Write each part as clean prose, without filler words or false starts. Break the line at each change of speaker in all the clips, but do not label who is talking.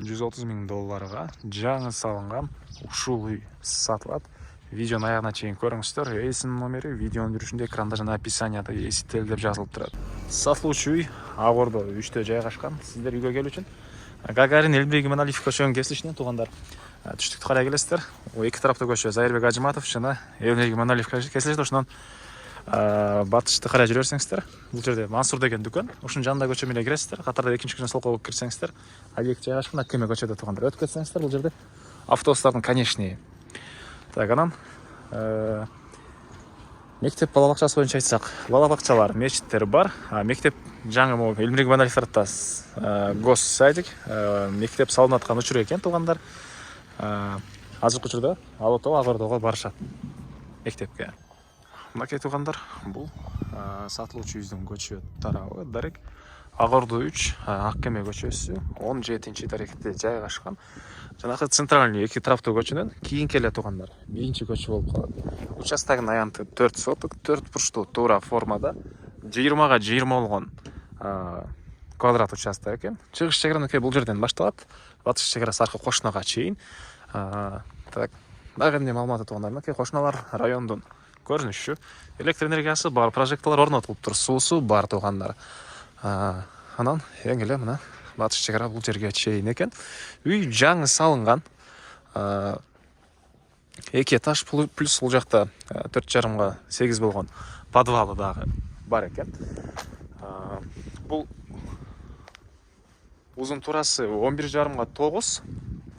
$130 000 жаңы салынған ушул үй сатылат. Видеоны аяғына чейин көрүңүздөр. Эйсин номери видеонун жүрүшүндө экранда жана описанияда эсител деп жазылып турат. Сатылуучу үй Ак Ордо 3-тө жайгашкан. Сиздер үйгө келүү үчүн Гагарин, Элбек Иманалиев көчөнүн кесилишинен туугандар. Түштүктү карай келесиздер. Эки тарапта көчө Зайырбек Ажыматов жана Элбек Иманалиев кесилишет. Ошондон батышты карай жүрө берсеңиздер, бул жерде Мансур деген дүкөн. Ушунун жанында көчө менен киресиздер. Катарда экинчи көчөнүн сол колго кирсеңиздер, объект жайгашкан Аккеме көчөдө туугандар. Өтүп кетсеңиздер, бул жерде автобустардын конечный. Так, анан мектеп бала бакчасы боюнча айтсак, бала бакчалар, мечиттер бар. Мектеп жаңы могу Элбек Иманалиев тарапта гос садик, мектеп салынып аткан учур экен туугандар. Азыркы учурда ал ото Ак Ордого барышат мектепке. Мынакей туугандар, бул сатылуучу үйдүн көчө тарабы дарек Ак Ордо 3 Аккеме көчөсү 17-чи даректе жайгашкан. Жанагы центральный эки тараптуу көчөнөн кийинки эле туугандар биринчи көчө болуп калат. Участогунун аянты 4 соток, 4 бурчтуу туура формада 20га 20 болгон квадрат участок экен. Чыгыш чегара бул жерден башталат. Батыш чегарасы аркы кошунага чейин. Так, дагы эмне маалыматы туугандар, мынакей кошуналар райондун көрүнүшү, электр энергиясы бар, прожекторлор орнотулуп тур, суусу бар туугандар. Анан эң эле мына батыш чегара бул жерге чейин экен. Үй жаңы салынган. 2 этаж плюс бул жакта 4,5га 8 болгон подвалы дагы бар экен. Бул узун турасы 11,5га 9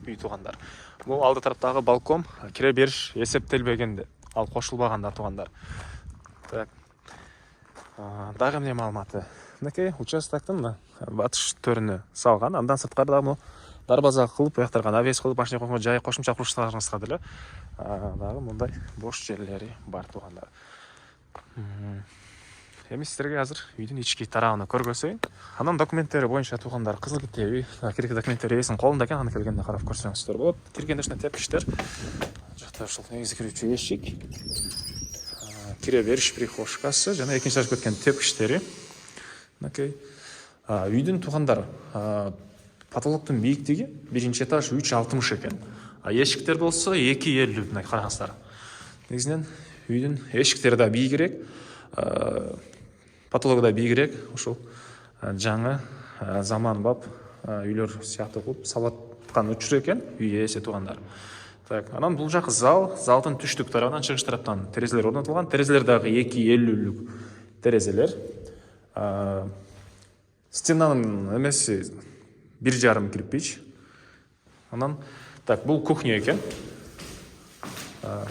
үй туугандар. Бул алды тараптагы балкон кире бериш эсептелбегенде, ал кошулбаганда туугандар. Так. Дагы эмне маалыматы? Мынакей участоктун батыш төрүнө салган. Андан сырткары дарбаза кылып, буяктарга навес кылып, машина койгонго жай кошумча курулуштарыңызга деле дагы мындай бош жерлери бар туугандар. Эми сиздерге азыр үйдүн ички тарабын көргөзөйүн. Анан документтери боюнча туугандар кызыл китеп үй, керектүү документтер ээсинин колунда экен. Аны келгенде карап көрсөңүздөр болот. Киргенде ушундай тепкичтер. Жакта ушул негизи кирүүчү эшик, кире бериш прихожкасы жана экинчи этажга кеткен тепкичтери. Мынакей үйдүн туугандар потолоктун бийиктиги биринчи этаж 3,60 экен. Эшиктер болсо 2,50. Мына караңыздар. Негизинен үйдүн эшиктери да бийигирээк, потологу да бийигирээк. Ушул жаңы заманбап үйлөр сыяктуу кылып салып аткан учур экен үй ээси туугандар. Так, анан бул жак залдын түштүк тарабынан чыгыш тараптан терезелер орнотулган. Терезелер дагы 2,50 терезелер. Стенанын эмеси 1,5 кирпич. Анан так, бул кухня экен.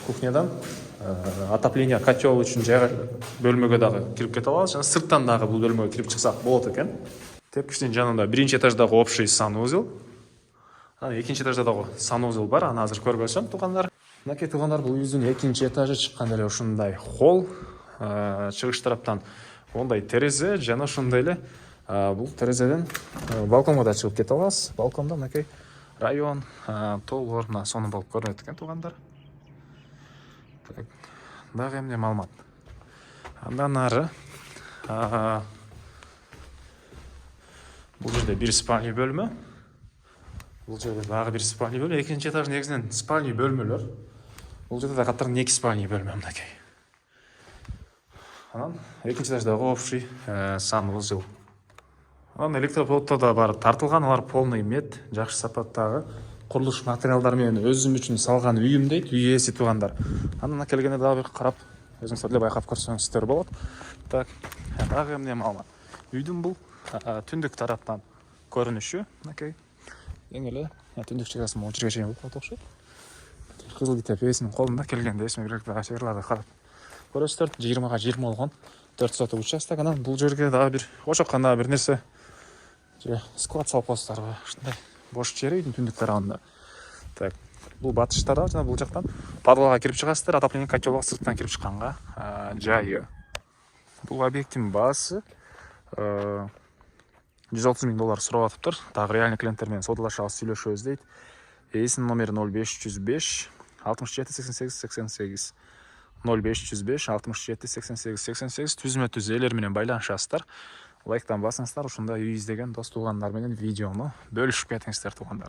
Кухнядан отопление котел үчүн бөлмөгө дагы кирип кете алабыз. Жана сырттан дагы бул бөлмөгө кирип чыксак болот экен. Тепкичтин жанында биринчи этаждагы общий санузел. Анан экинчи этажда дагы санузел бар. Аны азыр көргөзөм туугандар. Мынакей туугандар, бул үйдүн экинчи этажы чыккан эле ушундай холл. Чыгыш тараптан ондай терезе жана ошондой эле бул терезеден балконго да чыгып кете алабыз. Балконда мынакей район, тоолор мына сонун болуп көрүнөт экен туугандар. Так, дагы эмне маалымат? Андан ары бул жерде бир спальный бөлмө. Бул жерде дагы бир спальный бөлмө. Экинчи этаж негизинен спальный бөлмөлөр. Бул жерде да катар 2 спальный бөлмө мынакей. Анан экинчи этаждагы общий санузел. Анан электропроводдор да бар тартылган, алар полный мед, жакшы сапаттагы курулуш материалдар менен өзүм үчүн салган үйүм дейт үй ээси туугандар. Андан келгенде дагы бир карап, өзүңүздөр деле байкап көрсөңүздөр болот. Так, дагы эмне маалымат? Үйдүн бул түндүк тараптан көрүнүшү, мынакей эң эле түндүк чегарасы могу жерге чейин болуп калат окшойт. Кызыл китеп ээсинин колунда, келгенде эсиме керек дагы чегарларды карап көрөсүздөр. 20га 20 болгон 4 соток участок. Анан бул жерге дагы бир ошоккана бир нерсе склад салып коесуздарбы? Ушундай бош жери үйдүн түндүк тарабында. Так, бул батыш тарабы жана бул жактан подвалга кирип чыгасыздар. Отопление котелго сырттан кирип чыкканга жайы. Бул объекттин баасы $130 000 сурап атыптыр. Дагы реальный клиенттер менен саудалашабыз, сүйлөшөбүз дейт. Эйсинин номери 0505 67 88 88 0505 67 88 88 түзмө-түз элер менен байланышасыздар. Лайктан басыңыздар, ушундай үй издеген дос туугандар менен видеону бөлүшүп кетиңиздер туугандар.